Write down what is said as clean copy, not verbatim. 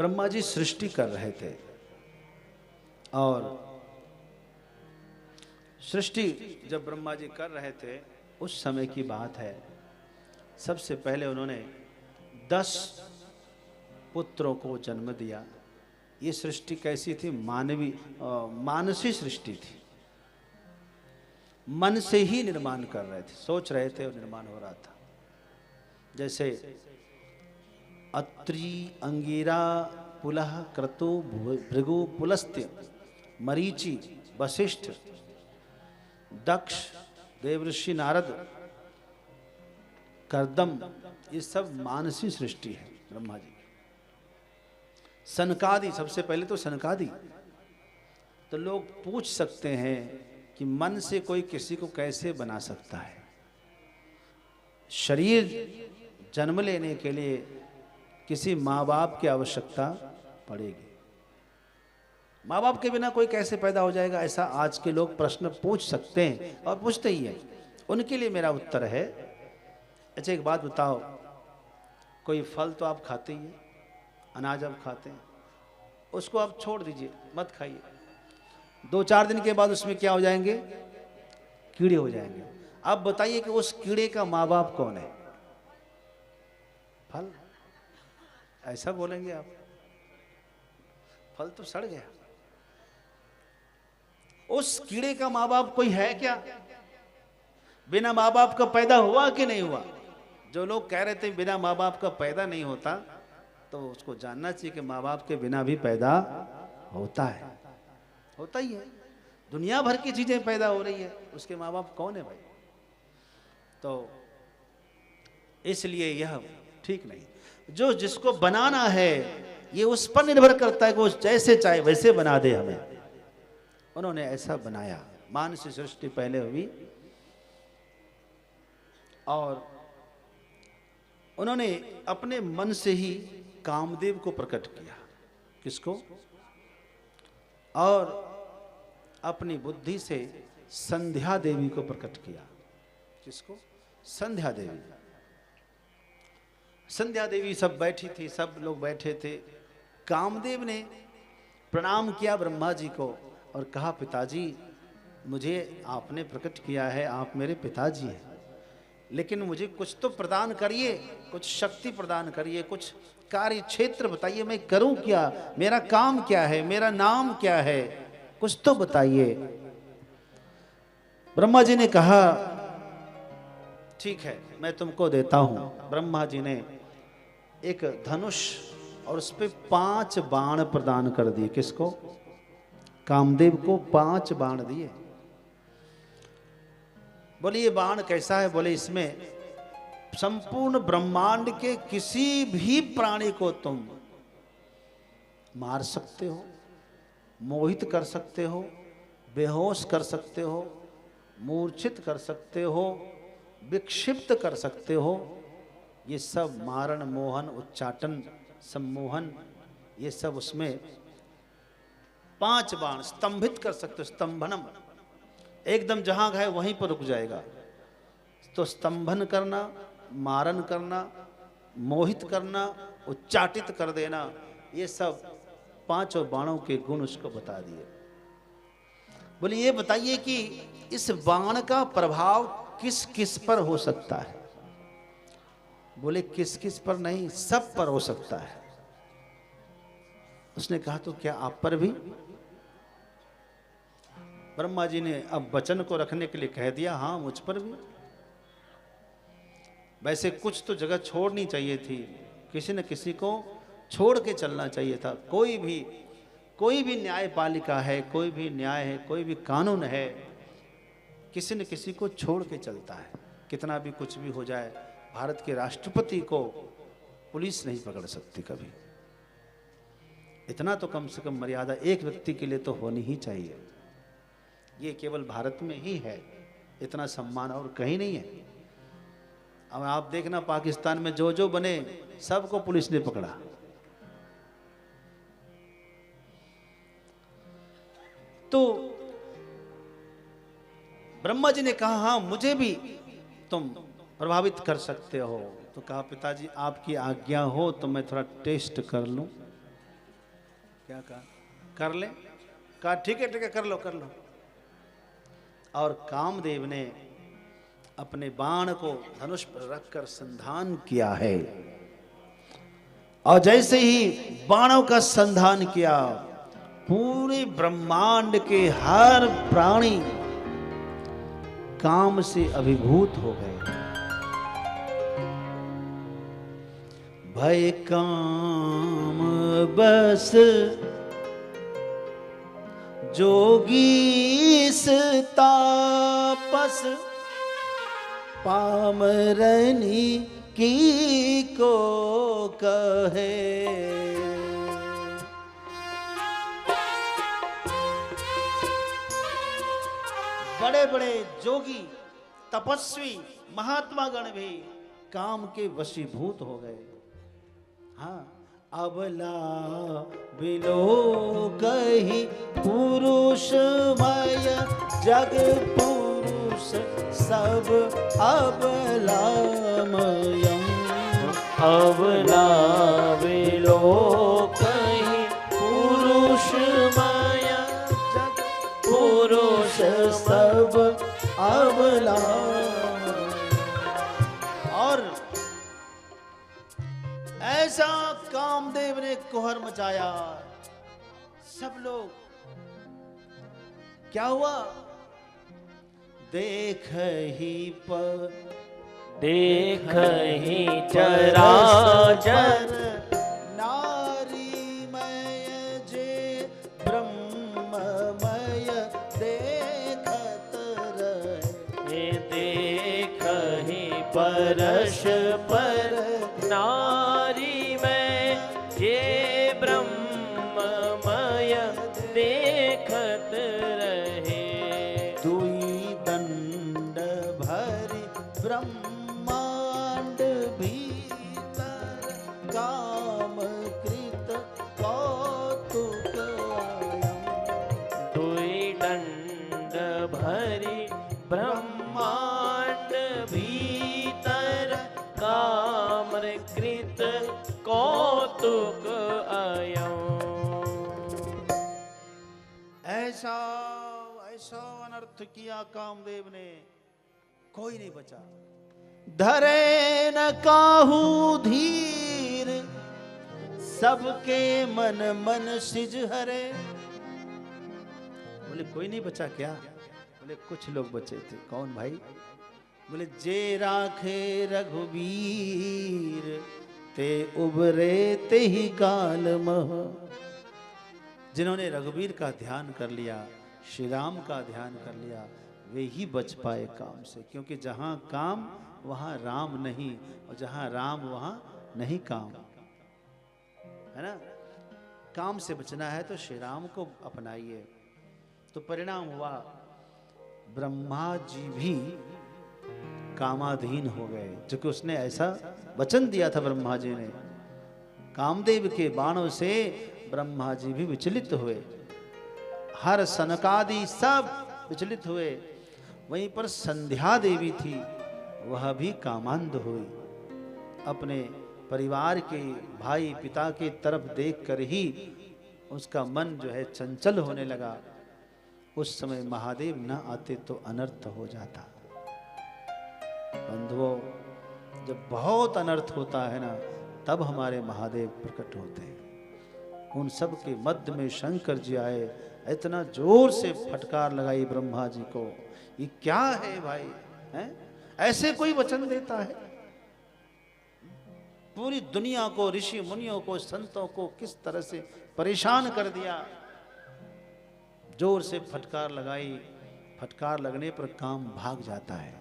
ब्रह्मा जी सृष्टि कर रहे थे और सृष्टि जब ब्रह्मा जी कर रहे थे उस समय की बात है। सबसे पहले उन्होंने 10 पुत्रों को जन्म दिया। ये सृष्टि कैसी थी? मानसी सृष्टि थी। मन से ही निर्माण कर रहे थे, सोच रहे थे और निर्माण हो रहा था। जैसे अत्रि, अंगिरा, पुलह, क्रतु, भृगु, पुलस्त्य, मरीचि, वशिष्ठ, दक्ष, देवऋषि नारद, कर्दम, ये सब मानसी सृष्टि है ब्रह्मा जी। सनकादि, सबसे पहले तो सनकादि। तो लोग पूछ सकते हैं कि मन से कोई किसी को कैसे बना सकता है? शरीर जन्म लेने के लिए किसी माँ बाप की आवश्यकता पड़ेगी। माँ बाप के बिना कोई कैसे पैदा हो जाएगा? ऐसा आज के लोग प्रश्न पूछ सकते हैं और पूछते ही हैं। उनके लिए मेरा उत्तर है, अच्छा एक बात बताओ, कोई फल तो आप खाते ही हैं, अनाज आप खाते हैं, उसको आप छोड़ दीजिए, मत खाइए। 2-4 दिन के बाद उसमें क्या हो जाएंगे? कीड़े हो जाएंगे। अब बताइए कि उस कीड़े का माँ बाप कौन है? फल। ऐसा बोलेंगे आप? फल तो सड़ गया। उस कीड़े का माँ बाप कोई है क्या? बिना माँ बाप का पैदा हुआ कि नहीं हुआ? जो लोग कह रहे थे बिना माँ बाप का पैदा नहीं होता, तो उसको जानना चाहिए कि माँ बाप के बिना भी पैदा होता है, होता ही है। दुनिया भर की चीजें पैदा हो रही है, उसके माँ बाप कौन है भाई? तो इसलिए यह ठीक नहीं। जो जिसको बनाना है ये उस पर निर्भर करता है कि वो जैसे चाहे वैसे बना दे हमें। उन्होंने ऐसा बनाया। मानसी सृष्टि पहले हुई और उन्होंने अपने मन से ही कामदेव को प्रकट किया। किसको? और अपनी बुद्धि से संध्या देवी को प्रकट किया। किसको? संध्या देवी। संध्या देवी सब बैठी थी, सब लोग बैठे थे। कामदेव ने प्रणाम किया ब्रह्मा जी को और कहा, पिताजी मुझे आपने प्रकट किया है, आप मेरे पिताजी हैं, लेकिन मुझे कुछ तो प्रदान करिए, कुछ शक्ति प्रदान करिए, कुछ कार्य क्षेत्र बताइए, मैं करूं क्या, मेरा काम क्या है, मेरा नाम क्या है, कुछ तो बताइए। ब्रह्मा जी ने कहा ठीक है मैं तुमको देता हूं। ब्रह्मा जी ने एक धनुष और उस पे 5 बाण प्रदान कर दिए। किसको? कामदेव को 5 बाण दिए। बोले ये बाण कैसा है? बोले इसमें संपूर्ण ब्रह्मांड के किसी भी प्राणी को तुम मार सकते हो, मोहित कर सकते हो, बेहोश कर सकते हो, मूर्छित कर सकते हो, विक्षिप्त कर सकते हो। ये सब मारण, मोहन, उच्चाटन, सम्मोहन, ये सब उसमें 5 बाण। स्तंभित कर सकते हो, स्तंभनम, एकदम जहां गए वहीं पर रुक जाएगा। तो स्तंभन करना, मारण करना, मोहित करना, उच्चाटित कर देना, ये सब 5 बाणों के गुण उसको बता दिए। बोले ये बताइए कि इस बाण का प्रभाव किस किस पर हो सकता है? बोले किस किस पर नहीं, सब पर हो सकता है। उसने कहा तो क्या आप पर भी? ब्रह्मा जी ने अब वचन को रखने के लिए कह दिया, हाँ मुझ पर भी। वैसे कुछ तो जगह छोड़नी चाहिए थी, किसी न किसी को छोड़ के चलना चाहिए था। कोई भी न्यायपालिका है, कोई भी न्याय है, कोई भी कानून है, किसी न किसी को छोड़ के चलता है। कितना भी कुछ भी हो जाए, भारत के राष्ट्रपति को पुलिस नहीं पकड़ सकती कभी। इतना तो कम से कम मर्यादा एक व्यक्ति के लिए तो होनी ही चाहिए। ये केवल भारत में ही है, इतना सम्मान और कहीं नहीं है। अब आप देखना पाकिस्तान में जो जो बने सबको पुलिस ने पकड़ा। तो ब्रह्मा जी ने कहा हाँ मुझे भी तुम प्रभावित कर सकते हो। तो कहा पिताजी आपकी आज्ञा हो तो मैं थोड़ा टेस्ट कर लूं। क्या कहा? कर ले? कहा ठीक है कर लो कर लो। और कामदेव ने अपने बाण को धनुष पर रखकर संधान किया है, और जैसे ही बाणों का संधान किया, पूरे ब्रह्मांड के हर प्राणी काम से अभिभूत हो गए। भय काम बस जोगीस तापस, पामरनी की को कहे। बड़े बड़े जोगी तपस्वी महात्मा गण भी काम के वशीभूत हो गए। हाँ, अबला बिलो कही पुरुषमय जग पुरुष सब अबलामयम्। अबला बिलो कही पुरुषमय जग पुरुष सब अबला। और ऐसा कामदेव ने कोहर मचाया, सब लोग क्या हुआ? देख ही चराचर नारीमय जे ब्रह्ममय देखत रहे। देख ही परस्पर नारी में जे ब्रह्ममय देखत रहे। दुई दंड भरी ब्रह्मांड भीतर काम कृत कौतुक आयम्। दुई दंड भरी ब्रह्मांड भीतर कामकृत कौतुक अयम्। ऐसा ऐसा अनर्थ किया कामदेव ने, कोई नहीं बचा। धरे न काहू धीर, सबके मन मन सिज हरे। बोले कोई नहीं बचा क्या? बोले कुछ लोग बचे थे। कौन भाई? बोले जे राखे रघुवीर, ते उबरे ते ही काल मह। जिन्होंने रघुवीर का ध्यान कर लिया, श्री राम का ध्यान कर लिया, वे ही बच पाए काम से। क्योंकि जहां काम वहां राम नहीं, और जहां राम वहां नहीं काम, है ना। काम से बचना है तो श्री राम को अपनाइए। तो परिणाम हुआ ब्रह्मा जी भी कामाधीन हो गए, क्योंकि उसने ऐसा वचन दिया था ब्रह्मा जी ने। कामदेव के बाणों से ब्रह्मा जी भी विचलित हुए, हर सनकादि सब विचलित हुए। वहीं पर संध्या देवी थी, वह भी कामांध हुई। अपने परिवार के भाई पिता के तरफ देखकर ही उसका मन जो है चंचल होने लगा। उस समय महादेव न आते तो अनर्थ हो जाता। बंधुओं, जब बहुत अनर्थ होता है ना, तब हमारे महादेव प्रकट होते हैं। उन सब के मध्य में शंकर जी आए, इतना जोर से फटकार लगाई ब्रह्मा जी को। ये क्या है भाई, हैं? ऐसे कोई वचन देता है? पूरी दुनिया को, ऋषि मुनियों को, संतों को किस तरह से परेशान कर दिया। जोर से फटकार लगाई, फटकार लगने पर काम भाग जाता है।